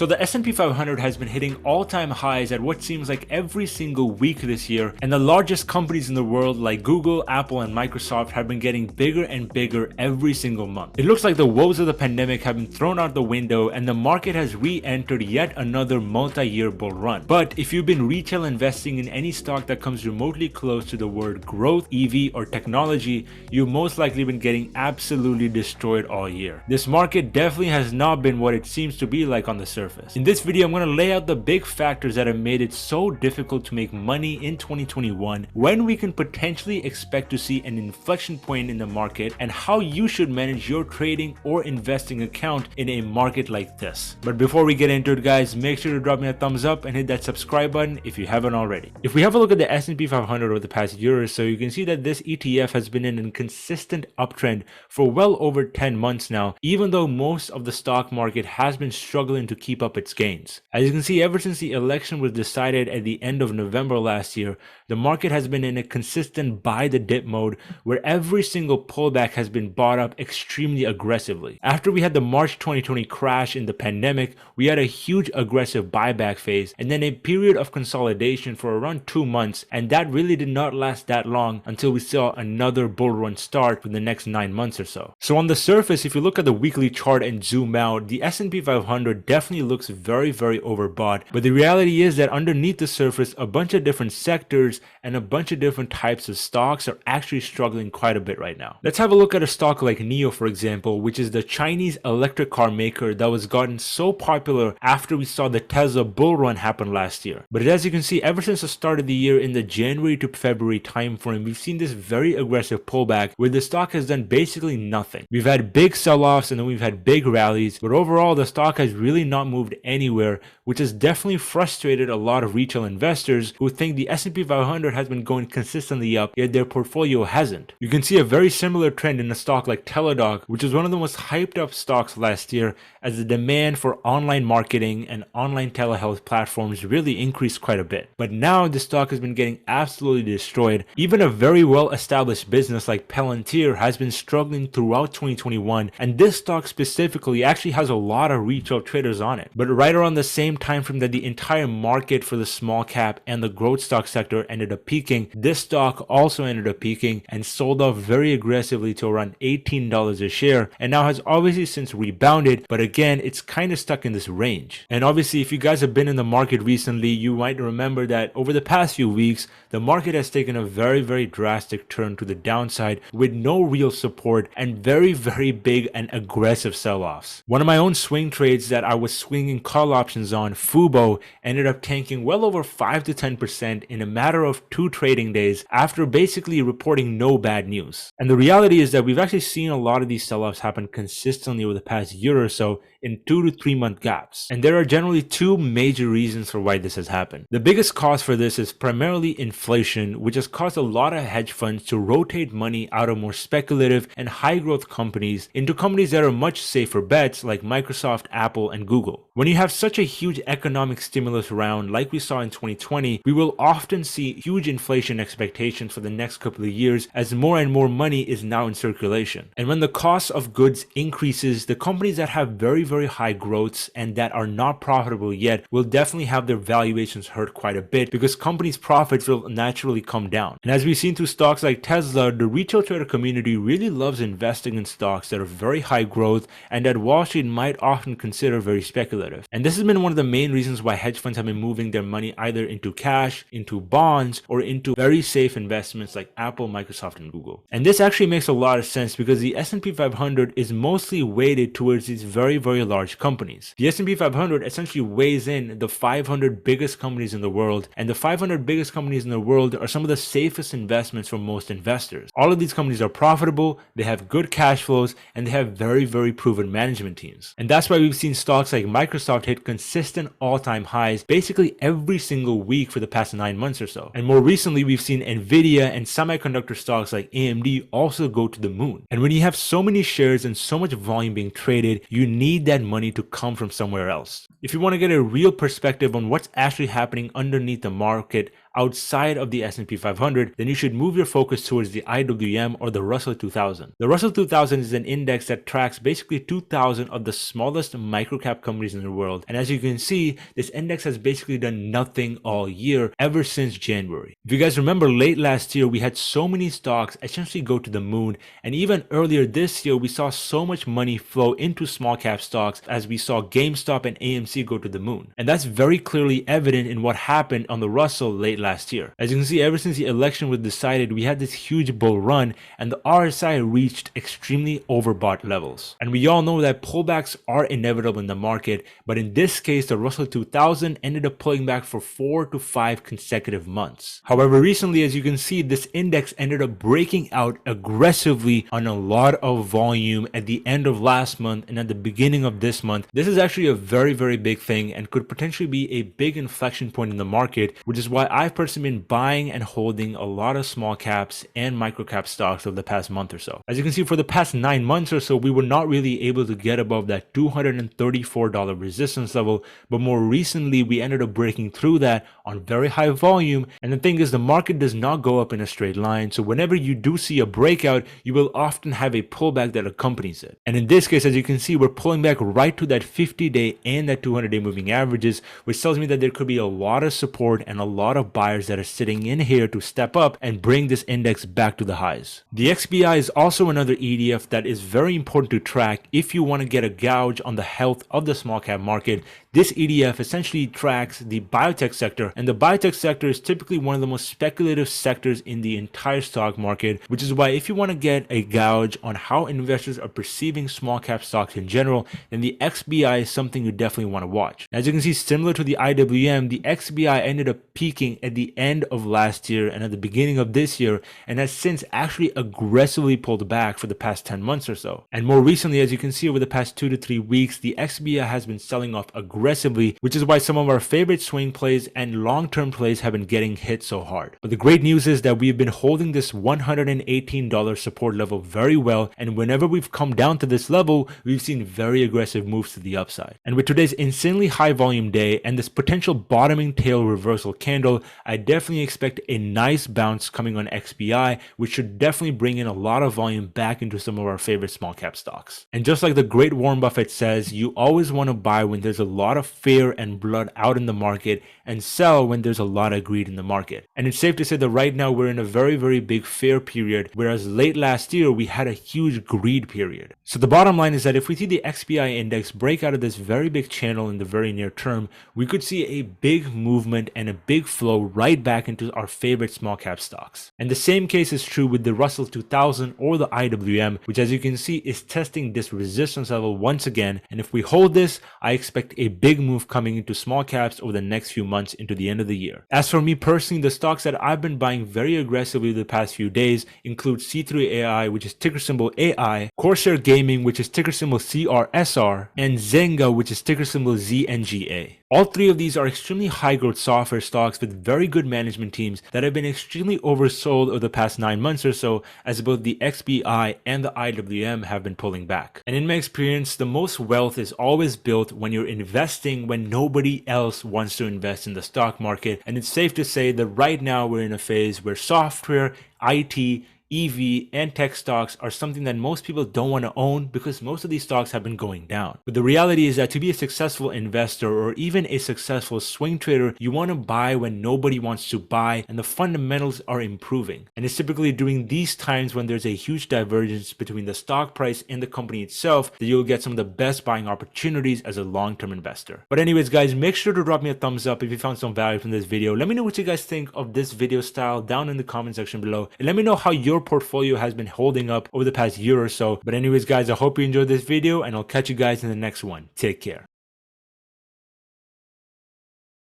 So the S&P 500 has been hitting all-time highs at what seems like every single week this year, and the largest companies in the world like Google, Apple, and Microsoft have been getting bigger and bigger every single month. It looks like the woes of the pandemic have been thrown out the window and the market has re-entered yet another multi-year bull run. But if you've been retail investing in any stock that comes remotely close to the word growth, EV, or technology, you've most likely been getting absolutely destroyed all year. This market definitely has not been what it seems to be like on the surface. In this video, I'm going to lay out the big factors that have made it so difficult to make money in 2021, when we can potentially expect to see an inflection point in the market, and how you should manage your trading or investing account in a market like this. But before we get into it, guys, make sure to drop me a thumbs up and hit that subscribe button if you haven't already. If we have a look at the S&P 500 over the past year or so, you can see that this ETF has been in a consistent uptrend for well over 10 months now, even though most of the stock market has been struggling to keep up its gains. As you can see, ever since the election was decided at the end of November last year, the market has been in a consistent buy the dip mode where every single pullback has been bought up extremely aggressively. After we had the March 2020 crash in the pandemic, we had a huge aggressive buyback phase and then a period of consolidation for around 2 months, and that really did not last that long until we saw another bull run start for the next 9 months or so. So on the surface, if you look at the weekly chart and zoom out, the S&P 500 definitely looks very overbought, but the reality is that underneath the surface, a bunch of different sectors and a bunch of different types of stocks are actually struggling quite a bit right now. Let's have a look at a stock like NIO, for example, which is the Chinese electric car maker that was gotten so popular after we saw the Tesla bull run happen last year. But as you can see, ever since the start of the year in the January to February time frame, we've seen this very aggressive pullback where the stock has done basically nothing. We've had big sell-offs and then we've had big rallies, but overall the stock has really not moved anywhere, which has definitely frustrated a lot of retail investors who think the S&P 500 has been going consistently up, yet their portfolio hasn't. You can see a very similar trend in a stock like Teledoc, which was one of the most hyped up stocks last year as the demand for online marketing and online telehealth platforms really increased quite a bit. But now the stock has been getting absolutely destroyed. Even a very well established business like Palantir has been struggling throughout 2021, and this stock specifically actually has a lot of retail traders on it. But right around the same time frame that the entire market for the small cap and the growth stock sector ended up peaking, this stock also ended up peaking and sold off very aggressively to around $18 a share, and now has obviously since rebounded, but again it's kind of stuck in this range. And obviously if you guys have been in the market recently, you might remember that over the past few weeks the market has taken a very drastic turn to the downside with no real support and very big and aggressive sell-offs. One of my own swing trades that I was swinging call options on, Fubo, ended up tanking well over 5 to 10% in a matter of 2 trading days after basically reporting no bad news. And the reality is that we've actually seen a lot of these sell-offs happen consistently over the past year or so in 2 to 3 month gaps. And there are generally 2 major reasons for why this has happened. The biggest cause for this is primarily inflation, which has caused a lot of hedge funds to rotate money out of more speculative and high growth companies into companies that are much safer bets like Microsoft, Apple, and Google. When you have such a huge economic stimulus round like we saw in 2020, we will often see huge inflation expectations for the next couple of years as more and more money is now in circulation. And when the cost of goods increases, the companies that have very high growths and that are not profitable yet will definitely have their valuations hurt quite a bit because companies' profits will naturally come down. And as we've seen through stocks like Tesla, the retail trader community really loves investing in stocks that are very high growth and that Wall Street might often consider very speculative. And this has been one of the main reasons why hedge funds have been moving their money either into cash, into bonds, or into very safe investments like Apple, Microsoft, and Google. And this actually makes a lot of sense because the S&P 500 is mostly weighted towards these very large companies. The S&P 500 essentially weighs in the 500 biggest companies in the world, and the 500 biggest companies in the world are some of the safest investments for most investors. All of these companies are profitable, they have good cash flows, and they have very proven management teams. And that's why we've seen stocks like Microsoft hit consistent all-time highs basically every single week for the past 9 months or so. And more recently, we've seen Nvidia and semiconductor stocks like AMD also go to the moon. And when you have so many shares and so much volume being traded, you need that money to come from somewhere else. If you want to get a real perspective on what's actually happening underneath the market, outside of the S&P 500, then you should move your focus towards the IWM or the Russell 2000. The Russell 2000 is an index that tracks basically 2,000 of the smallest microcap companies in the world. And as you can see, this index has basically done nothing all year ever since January. If you guys remember, late last year, we had so many stocks essentially go to the moon. And even earlier this year, we saw so much money flow into small cap stocks as we saw GameStop and AMC go to the moon. And that's very clearly evident in what happened on the Russell late last year. As you can see, ever since the election was decided, we had this huge bull run and the RSI reached extremely overbought levels. And we all know that pullbacks are inevitable in the market, but in this case, the Russell 2000 ended up pulling back for 4 to 5 consecutive months. However, recently, as you can see, this index ended up breaking out aggressively on a lot of volume at the end of last month and at the beginning of this month. This is actually a very, very big thing and could potentially be a big inflection point in the market, which is why I've personally been buying and holding a lot of small caps and micro cap stocks over the past month or so. As you can see, for the past 9 months or so, we were not really able to get above that $234 resistance level, but more recently we ended up breaking through that on very high volume. And the thing is, the market does not go up in a straight line, so whenever you do see a breakout, you will often have a pullback that accompanies it. And in this case, as you can see, we're pulling back right to that 50-day and that 200-day moving averages, which tells me that there could be a lot of support and a lot of buyers that are sitting in here to step up and bring this index back to the highs. The XBI is also another ETF that is very important to track if you want to get a gauge on the health of the small cap market. This ETF essentially tracks the biotech sector, and the biotech sector is typically one of the most speculative sectors in the entire stock market, which is why if you want to get a gauge on how investors are perceiving small cap stocks in general, then the XBI is something you definitely want to watch. As you can see, similar to the IWM, the XBI ended up peaking at the end of last year and at the beginning of this year, and has since actually aggressively pulled back for the past 10 months or so. And more recently, as you can see, over the past 2 to 3 weeks, the XBI has been selling off aggressively, which is why some of our favorite swing plays and long-term plays have been getting hit so hard. But the great news is that we've been holding this $118 support level very well, and whenever we've come down to this level, we've seen very aggressive moves to the upside. And with today's insanely high volume day and this potential bottoming tail reversal candle, I definitely expect a nice bounce coming on XBI, which should definitely bring in a lot of volume back into some of our favorite small cap stocks. And just like the great Warren Buffett says, you always want to buy when there's a lot of fear and blood out in the market and sell when there's a lot of greed in the market. And it's safe to say that right now we're in a very, very big fear period, whereas late last year we had a huge greed period. So the bottom line is that if we see the XBI index break out of this very big channel in the very near term, we could see a big movement and a big flow right back into our favorite small cap stocks. And the same case is true with the Russell 2000 or the IWM, which as you can see is testing this resistance level once again. And if we hold this, I expect a big move coming into small caps over the next few months into the end of the year. As for me personally, the stocks that I've been buying very aggressively the past few days include C3AI, which is ticker symbol AI, Corsair Gaming, which is ticker symbol CRSR, and Zynga, which is ticker symbol ZNGA. All three of these are extremely high growth software stocks with very good management teams that have been extremely oversold over the past 9 months or so, as both the XBI and the IWM have been pulling back. And in my experience, the most wealth is always built when you're investing when nobody else wants to invest in the stock market. And it's safe to say that right now we're in a phase where software, IT, EV, and tech stocks are something that most people don't want to own because most of these stocks have been going down. But the reality is that to be a successful investor or even a successful swing trader, you want to buy when nobody wants to buy and the fundamentals are improving. And it's typically during these times when there's a huge divergence between the stock price and the company itself that you'll get some of the best buying opportunities as a long-term investor. But anyways, guys, make sure to drop me a thumbs up if you found some value from this video. Let me know what you guys think of this video style down in the comment section below, and let me know how your portfolio has been holding up over the past year or so. But anyways, guys, I hope you enjoyed this video and I'll catch you guys in the next one. Take care.